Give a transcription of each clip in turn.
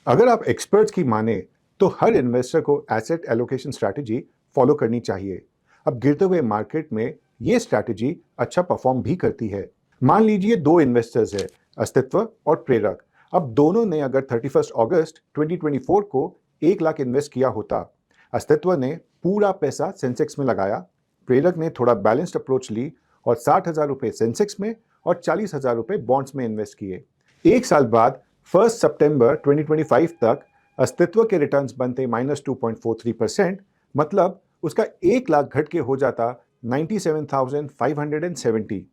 अगर आप एक्सपर्ट्स की माने तो हर इन्वेस्टर को एसेट एलोकेशन स्ट्रैटेजी फॉलो करनी चाहिए। अब गिरते हुए मार्केट में ये स्ट्रैटेजी अच्छा परफॉर्म भी करती है। मान लीजिए दो इन्वेस्टर्स है, अस्तित्व और प्रेरक। अब दोनों ने अगर 31 अगस्त 2024 को 1 लाख इन्वेस्ट किया होता, अस्तित्व ने पूरा पैसा सेंसेक्स में लगाया, प्रेरक ने थोड़ा बैलेंस्ड अप्रोच ली और 60,000 रुपये सेंसेक्स में और 40,000 रुपये बॉन्ड्स में इन्वेस्ट किए। 1 साल बाद 1 सितंबर 2025 तक अस्तित्व के रिटर्न्स बनते -2.43%, मतलब उसका 1 लाख घट के हो जाता 97,570।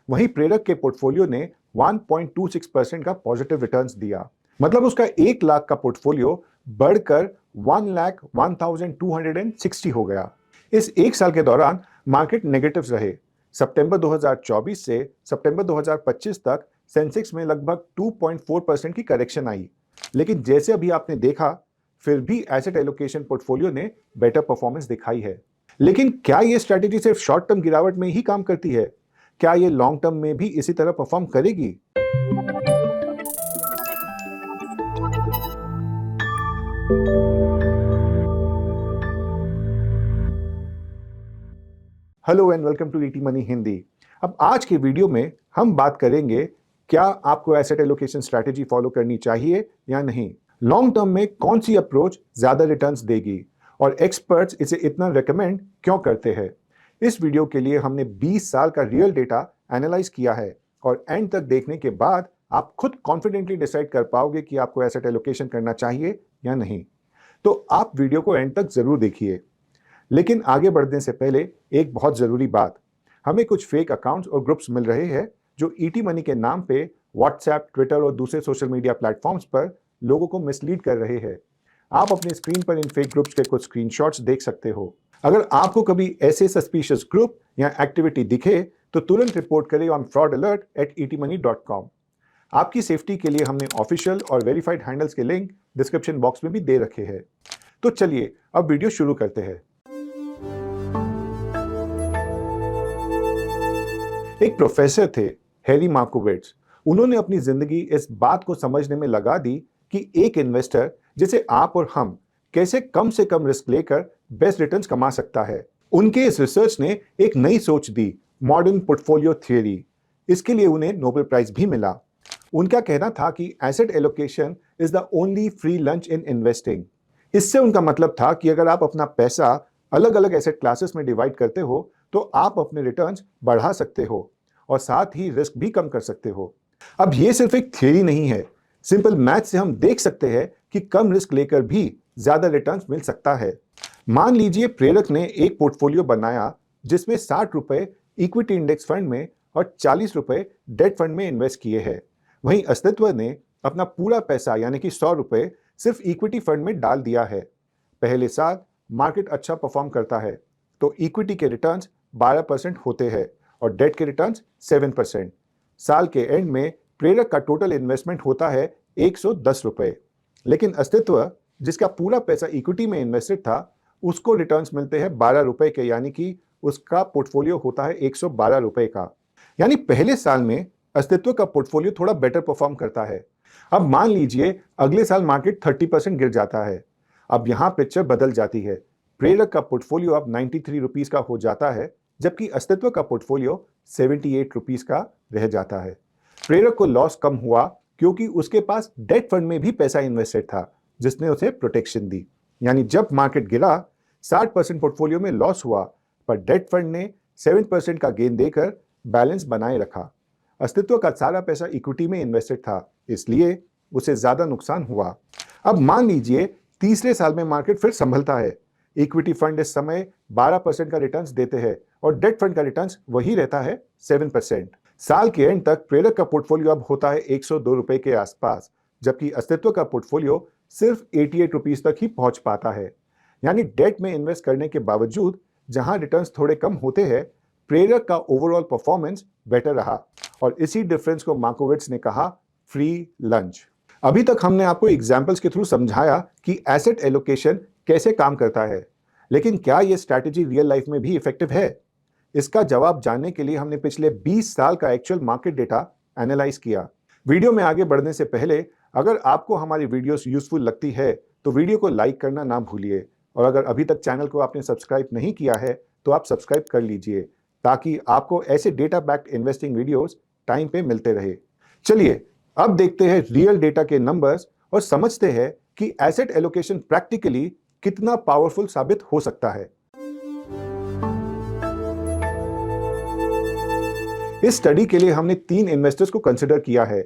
वहीं प्रेरक के पोर्टफोलियो ने 1.26% का पॉजिटिव रिटर्न्स दिया, मतलब उसका 1 लाख का पोर्टफोलियो बढ़कर 1,01,260 हो गया। इस 1 साल के दौरान मार्केट नेगेटिव्स रहे। सितंबर 2024 से सितंबर 2025 तक सेंसेक्स में लगभग 2.4% की करेक्शन आई, लेकिन जैसे अभी आपने देखा, फिर भी एसेट एलोकेशन पोर्टफोलियो ने बेटर परफॉर्मेंस दिखाई है। लेकिन क्या यह स्ट्रैटेजी सिर्फ शॉर्ट टर्म गिरावट में ही काम करती है? क्या यह लॉन्ग टर्म में भी इसी तरह परफॉर्म करेगी? Hello and welcome to ET Money Hindi. अब आज के वीडियो में हम बात करेंगे, क्या आपको एसेट एलोकेशन स्ट्रैटेजी फॉलो करनी चाहिए या नहीं, लॉन्ग टर्म में कौन सी अप्रोच ज्यादा रिटर्न्स देगी और एक्सपर्ट्स इसे इतना रेकमेंड क्यों करते हैं। इस वीडियो के लिए हमने 20 साल का रियल डेटा एनालाइज किया है और एंड तक देखने के बाद आप खुद कॉन्फिडेंटली डिसाइड कर पाओगे कि आपको एसेट एलोकेशन करना चाहिए या नहीं। तो आप वीडियो को एंड तक जरूर देखिए। लेकिन आगे बढ़ने से पहले एक बहुत जरूरी बात, हमें कुछ फेक अकाउंट्स और ग्रुप्स मिल रहे हैं जो ईटी मनी के नाम पे व्हाट्सएप, ट्विटर और दूसरे सोशल मीडिया प्लेटफॉर्म्स पर लोगों को मिसलीड कर रहे हैं। आप अपने स्क्रीन पर इन फेक ग्रुप्स के कुछ स्क्रीनशॉट्स देख सकते हो। अगर आपको कभी ऐसे सस्पिशियस ग्रुप या एक्टिविटी दिखे तो तुरंत रिपोर्ट करें ऑन fraudalert@etmoney.com। आपकी सेफ्टी के लिए हमने ऑफिशियल और वेरीफाइड हैंडल्स के लिंक डिस्क्रिप्शन बॉक्स में भी दे रखे हैं। तो चलिए अब वीडियो शुरू करते हैं। एक प्रोफेसर थे, हैरी मार्कोविट्ज। उन्होंने अपनी जिंदगी इस बात को समझने में लगा दी कि एक इन्वेस्टर जैसे आप और हम कैसे कम से कम रिस्क लेकर बेस्ट रिटर्न्स कमा सकता है। उनके इस रिसर्च ने एक नई सोच दी, मॉडर्न पोर्टफोलियो थ्योरी। इसके लिए उन्हें नोबेल प्राइज भी मिला। उनका कहना था कि asset allocation is the only free lunch in investing. इससे उनका मतलब था कि अगर आप अपना पैसा अलग अलग एसेट क्लासेस में डिवाइड करते हो तो आप अपने रिटर्न्स बढ़ा सकते हो और साथ ही रिस्क भी कम कर सकते हो। अब ये सिर्फ एक थ्योरी नहीं है, सिंपल मैथ से हम देख सकते हैं कि कम रिस्क लेकर भी ज्यादा रिटर्न्स मिल सकता है। मान लीजिए प्रेरक ने एक पोर्टफोलियो बनाया जिसमें 60 रुपए इक्विटी इंडेक्स फंड में और 40 रुपए डेट फंड में इन्वेस्ट किए हैं। वहीं अस्तित्व ने अपना पूरा पैसा यानी कि 100 रुपए सिर्फ इक्विटी फंड में डाल दिया है। पहले साल मार्केट अच्छा परफॉर्म करता है तो इक्विटी के रिटर्न्स 12% होते हैं और डेट के रिटर्न्स 7%। साल के एंड में प्रेरक का टोटल इन्वेस्टमेंट होता है 110 रुपए, लेकिन अस्तित्व जिसका पूरा पैसा इक्विटी में इन्वेस्टेड था उसको रिटर्न्स मिलते हैं 12 रुपए के, यानी कि उसका पोर्टफोलियो होता है 112 रुपए का। यानी पहले साल में अस्तित्व का पोर्टफोलियो थोड़ा बेटर परफॉर्म करता है। अब मान लीजिए अगले साल मार्केट 30% गिर जाता है। अब यहां पिक्चर बदल जाती है। प्रेरक का पोर्टफोलियो अब 93 रुपीज का हो जाता है, जबकि अस्तित्व का पोर्टफोलियो 78 रुपीज का रह जाता है। प्रेरक को लॉस कम हुआ क्योंकि उसके पास डेट फंड में भी पैसा इन्वेस्टेड था जिसने उसे प्रोटेक्शन दी। यानी जब मार्केट गिरा 60% पोर्टफोलियो में लॉस हुआ, पर डेट फंड ने 7% का गेन देकर बैलेंस बनाए रखा। अस्तित्व का सारा पैसा इक्विटी में इन्वेस्टेड था, इसलिए उसे ज्यादा नुकसान हुआ। अब मान लीजिए तीसरे साल में मार्केट फिर संभलता है। इक्विटी फंड इस समय 12% का रिटर्न्स देते हैं और डेट फंड का रिटर्न्स वही रहता है 7%। साल के एंड तक प्रेरक का पोर्टफोलियो अब होता है 102 रुपए के आसपास, जबकि अस्तित्व का पोर्टफोलियो सिर्फ 88 रुपीज तक ही पहुंच पाता है। यानी डेट में इन्वेस्ट करने के बावजूद जहां रिटर्न्स थोड़े कम होते हैं, प्रेरक का ओवरऑल परफॉर्मेंस बेटर रहा और इसी डिफरेंस को मार्कोविट्ज ने कहा फ्री लंच। अभी तक हमने आपको एग्जाम्पल्स के थ्रू समझाया कि एसेट एलोकेशन कैसे काम करता है, लेकिन क्या यह स्ट्रैटेजी रियल लाइफ में भी इफेक्टिव है? इसका जवाब जानने के लिए हमने पिछले 20 साल का एक्चुअल मार्केट डेटा एनालाइज किया। वीडियो में आगे बढ़ने से पहले अगर आपको हमारी वीडियोस यूजफुल लगती है तो वीडियो को लाइक करना ना भूलिए, और अगर अभी तक चैनल को आपने सब्सक्राइब नहीं किया है तो आप सब्सक्राइब कर लीजिए ताकि आपको ऐसे data backed investing videos time पे मिलते रहे। चलिए अब देखते हैं रियल डेटा के नंबर्स और समझते हैं कि एसेट एलोकेशन प्रैक्टिकली कितना पावरफुल साबित हो सकता है। इस स्टडी के लिए हमने 3 इन्वेस्टर्स को कंसिडर किया है।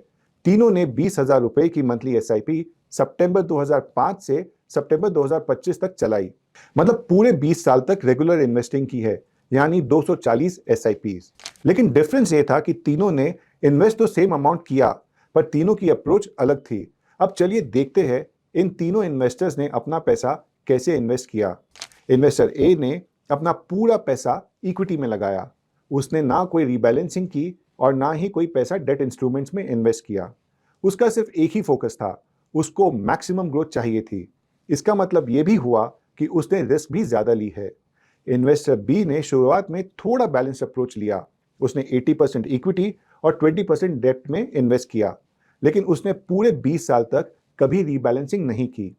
तीनों ने 20,000 रुपए की मंथली एसआईपी सितंबर 2005 से सितंबर 2025 तक चलाई। मतलब पूरे 20 साल तक रेगुलर इन्वेस्टिंग की है, यानी 240 एसआईपीज। लेकिन डिफरेंस ये था कि तीनों ने इन्वेस्ट तो सेम अमाउंट किया, पर तीनों की अप्रोच अलग थी। अब चलिए देखते हैं इन तीनों इन्वेस्टर्स ने अपना पैसा कैसे इन्वेस्ट किया। इन्वेस्टर ए ने अपना पूरा पैसा इक्विटी में लगाया। उसने ना कोई रीबैलेंसिंग की और ना ही कोई पैसा डेट इंस्ट्रूमेंट्स में इन्वेस्ट किया। उसका सिर्फ एक ही फोकस था, उसको मैक्सिमम ग्रोथ चाहिए थी। इसका मतलब यह भी हुआ कि उसने रिस्क भी ज्यादा ली है। इन्वेस्टर बी ने शुरुआत में थोड़ा बैलेंस अप्रोच लिया। उसने 80% इक्विटी और 20% डेट में इन्वेस्ट किया, लेकिन उसने पूरे 20 साल तक कभी रीबैलेंसिंग नहीं की।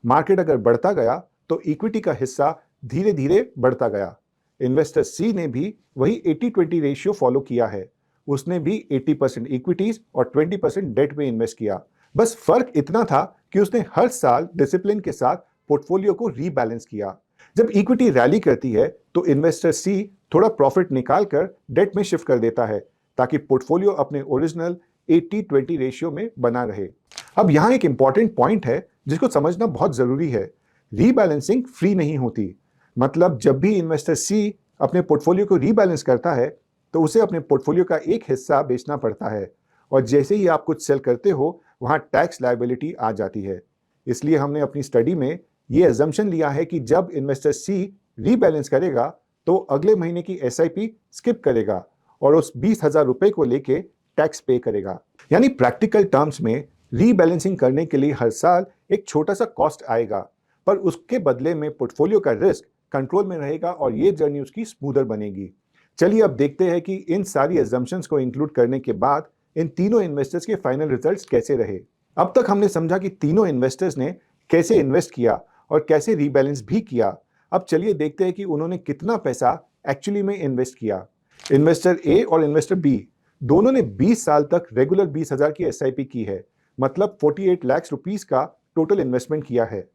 मार्केट अगर बढ़ता गया तो इक्विटी का हिस्सा धीरे धीरे बढ़ता गया। इन्वेस्टर सी ने भी वही 80-20 रेशियो फॉलो किया है। उसने भी 80% इक्विटीज और 20% डेट में इन्वेस्ट किया। बस फर्क इतना था कि उसने हर साल डिसिप्लिन के साथ पोर्टफोलियो को रीबैलेंस किया। जब इक्विटी रैली करती है तो इन्वेस्टर सी थोड़ा प्रॉफिट निकालकर डेट में शिफ्ट कर देता है ताकि पोर्टफोलियो अपने ओरिजिनल 80-20 रेशियो में बना रहे। अब यहां एक इंपॉर्टेंट पॉइंट है जिसको समझना बहुत जरूरी है। रीबैलेंसिंग फ्री नहीं होती। मतलब जब भी इन्वेस्टर सी अपने पोर्टफोलियो को रीबैलेंस करता है तो उसे अपने पोर्टफोलियो का एक हिस्सा बेचना पड़ता है, और जैसे ही आप कुछ सेल करते हो वहां टैक्स लायबिलिटी आ जाती है। इसलिए हमने अपनी स्टडी में ये अजम्पशन लिया है कि जब इन्वेस्टर सी रीबैलेंस करेगा तो अगले महीने की एसआईपी स्किप करेगा और उस 20,000 रुपए को लेके टैक्स पे करेगा। यानी प्रैक्टिकल टर्म्स में रीबैलेंसिंग करने के लिए हर साल एक छोटा सा कॉस्ट आएगा, पर उसके बदले में पोर्टफोलियो का रिस्क कंट्रोल में रहेगा और ये जर्नी उसकी स्मूदर बनेगी। चलिए अब देखते हैं कि इन सारी अजम्पशंस को इंक्लूड करने के बाद इन तीनों इन्वेस्टर्स के फाइनल रिजल्ट्स कैसे रहे। अब तक हमने समझा कि तीनों इन्वेस्टर्स ने कैसे इन्वेस्ट किया और कैसे रीबैलेंस भी किया। अब चलिए देखते हैं कि उन्होंने कितना पैसा एक्चुअली में इन्वेस्ट किया। इन्वेस्टर ए और इन्वेस्टर बी दोनों ने 20 साल तक रेगुलर 20,000 की एसआईपी की है, मतलब 48 लाख रुपीस का टोटल इन्वेस्टमेंट किया है।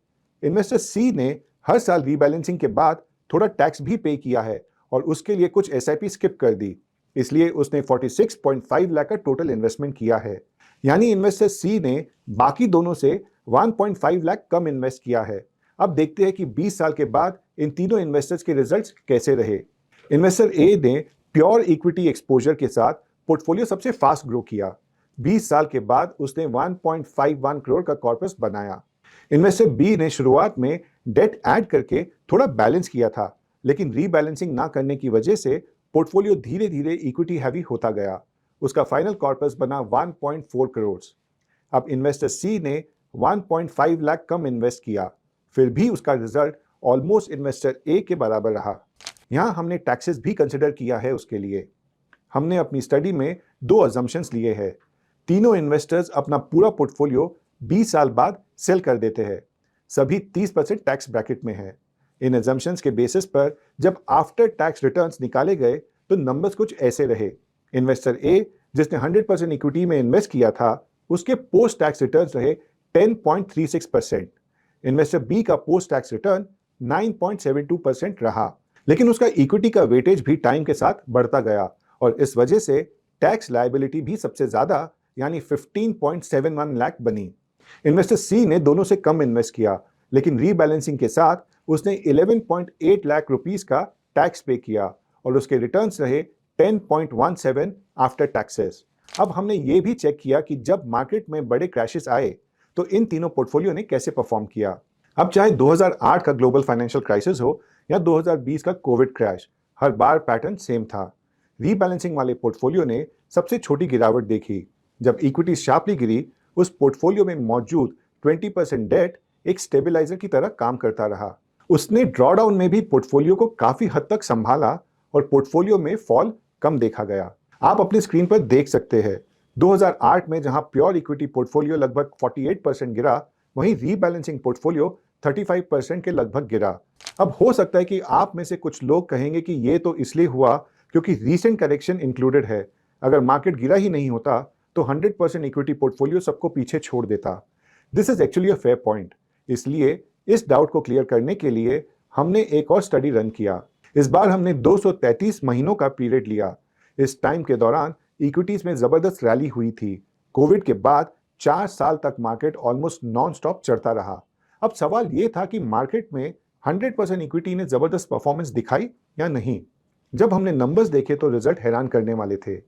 इन्वेस्टर सी ने हर साल रीबैलेंसिंग के बाद थोड़ा टैक्स भी पे किया है और उसके लिए कुछ एसआईपी स्किप कर दी, इसलिए उसने 46.5 लाख का टोटल इन्वेस्टमेंट किया है। यानी इन्वेस्टर सी ने बाकी दोनों से 1.5 लाख कम इन्वेस्ट किया है। अब देखते हैं कि 20 साल के बाद इन तीनों इन्वेस्टर्स के रिजल्ट्स कैसे रहे। इन्वेस्टर ए ने प्योर इक्विटी एक्सपोजर के साथ पोर्टफोलियो सबसे फास्ट ग्रो किया। 20 साल के बाद उसने 1.51 करोड़ का कॉर्पस बनाया। इन्वेस्टर बी ने शुरुआत में डेट ऐड करके थोड़ा बैलेंस किया था, लेकिन रीबैलेंसिंग ना करने की वजह से पोर्टफोलियो धीरे धीरे इक्विटी हैवी होता गया। उसका फाइनल कॉर्पस बना 1.4 करोड़। अब इन्वेस्टर सी ने 1.5 लाख कम इन्वेस्ट किया, फिर भी उसका रिजल्ट ऑलमोस्ट इन्वेस्टर ए के बराबर रहा। यहां हमने टैक्सेस भी कंसिडर किया है उसके लिए। हमने अपनी स्टडी में 2 अजम्पशंस लिए हैं। तीनों इन्वेस्टर्स अपना पूरा पोर्टफोलियो 20 साल बाद सेल कर देते हैं। सभी 30% टैक्स ब्रैकेट में है। इन अजम्पशंस के बेसिस पर जब आफ्टर टैक्स रिटर्न्स निकाले गए तो नंबर्स कुछ ऐसे रहे। इन्वेस्टर ए जिसने 100% इक्विटी में इन्वेस्ट किया था, उसके पोस्ट टैक्स रिटर्न्स रहे 10.36%। इन्वेस्टर बी का पोस्ट टैक्स रिटर्न 9.72% रहा, लेकिन उसका इक्विटी का वेटेज भी टाइम के साथ बढ़ता गया और इस वजह से टैक्स लायबिलिटी भी सबसे ज्यादा यानी 15.71 लाख बनी। इन्वेस्टर सी ने दोनों से कम इन्वेस्ट किया, लेकिन रीबैलेंसिंग के साथ उसने 11.8 लाख रुपीस का टैक्स पे किया और उसके रिटर्न्स रहे 10.17 आफ्टर टैक्सेस। अब हमने ये भी चेक किया कि जब मार्केट में बड़े क्रैशेस आए तो इन तीनों पोर्टफोलियो ने कैसे परफॉर्म किया। अब चाहे 2008 का ग्लोबल फाइनेंशियल क्राइसिस हो या 2020 का कोविड क्रैश, हर बार पैटर्न सेम था। रीबैलेंसिंग वाले पोर्टफोलियो ने सबसे छोटी गिरावट देखी। जब इक्विटी शार्पली गिरी, उस पोर्टफोलियो में मौजूद 20% डेट एक स्टेबलाइजर की तरह काम करता रहा। उसने ड्रॉडाउन में भी पोर्टफोलियो को काफी हद तक संभाला और पोर्टफोलियो में फॉल कम देखा गया। आप अपनी स्क्रीन पर देख सकते हैं 2008 में जहां प्योर इक्विटी पोर्टफोलियो लगभग 48% गिरा, वहीं रीबैलेंसिंग पोर्टफोलियो 35% के लगभग गिरा। अब हो सकता है कि आप में से कुछ लोग कहेंगे कि ये तो इसलिए हुआ क्योंकि रीसेंट करेक्शन इंक्लूडेड है। अगर मार्केट गिरा ही नहीं होता तो 100% इक्विटी पोर्टफोलियो सबको पीछे छोड़ देता। This is actually a fair point. इसलिए इस डाउट को क्लियर करने के लिए हमने एक और स्टडी रन किया। इस बार हमने 233 महीनों का पीरियड लिया। इस टाइम के दौरान इक्विटीज में जबरदस्त रैली हुई थी। कोविड के बाद 4 साल तक मार्केट ऑलमोस्ट नॉन स्टॉप चढ़ता रहा। अब सवाल यह था कि मार्केट में 100% इक्विटी ने जबरदस्त परफॉर्मेंस दिखाई या नहीं। जब हमने नंबर्स देखे तो रिजल्ट हैरान करने वाले थे।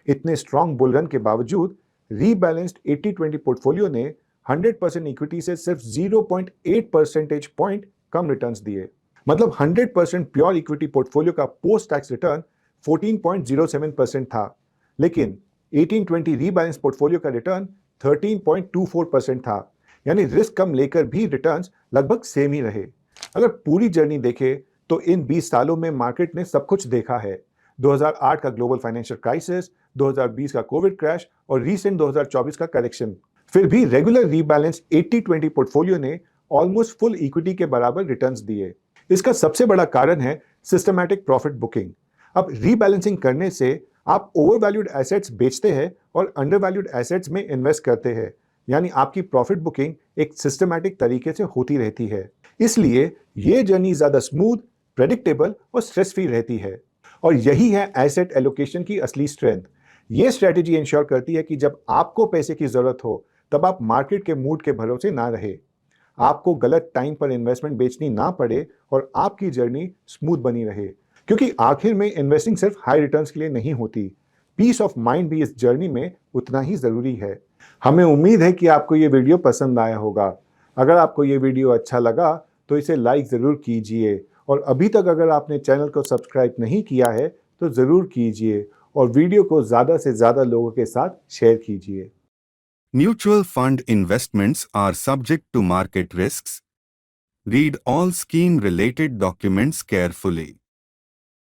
इतने स्ट्रॉन्ग बुल रन के बावजूद रीबैलेंस्ड 80-20 पोर्टफोलियो ने 100% इक्विटी से सिर्फ 0.8 परसेंटेज पॉइंट कम रिटर्न्स दिए। मतलब 100% प्योर इक्विटी पोर्टफोलियो का पोस्ट टैक्स रिटर्न 14.07% था, लेकिन 18-20 रीबैलेंस पोर्टफोलियो का रिटर्न 13.24% था। यानी रिस्क कम लेकर भी रिटर्न्स लगभग सेम ही रहे। अगर पूरी जर्नी देखें तो इन 20 सालों में मार्केट ने सब कुछ देखा है। 2008 का ग्लोबल फाइनेंशियल क्राइसिस, 2020 का कोविड क्रैश और रीसेंट 2024 का करेक्शन। फिर भी रेगुलर रीबैलेंस 80-20 पोर्टफोलियो ने ऑलमोस्ट फुल इक्विटी के बराबर रिटर्न्स दिए। इसका सबसे बड़ा कारण है सिस्टमैटिक प्रॉफिट बुकिंग। अब रीबैलेंसिंग करने से आप ओवरवैल्यूड एसेट्स बेचते हैं और अंडरवैल्यूड एसेट्स में इन्वेस्ट करते हैं। यानी आपकी प्रॉफिट बुकिंग एक सिस्टमैटिक तरीके से होती रहती है। इसलिए ये जर्नी ज्यादा स्मूथ, प्रेडिक्टेबल और स्ट्रेस फ्री रहती है। और यही है एसेट एलोकेशन की असली स्ट्रेंथ। ये स्ट्रेटेजी इंश्योर करती है कि जब आपको पैसे की जरूरत हो तब आप मार्केट के मूड के भरोसे ना रहे, आपको गलत टाइम पर इन्वेस्टमेंट बेचनी ना पड़े और आपकी जर्नी स्मूथ बनी रहे। क्योंकि आखिर में इन्वेस्टिंग सिर्फ हाई रिटर्न्स के लिए नहीं होती, पीस ऑफ माइंड भी इस जर्नी में उतना ही जरूरी है। हमें उम्मीद है कि आपको ये वीडियो पसंद आया होगा। अगर आपको ये वीडियो अच्छा लगा तो इसे लाइक ज़रूर कीजिए और अभी तक अगर आपने चैनल को सब्सक्राइब नहीं किया है तो ज़रूर कीजिए और वीडियो को ज़्यादा से ज़्यादा लोगों के साथ शेयर कीजिए। Mutual fund investments are subject to market risks. Read all scheme-related documents carefully.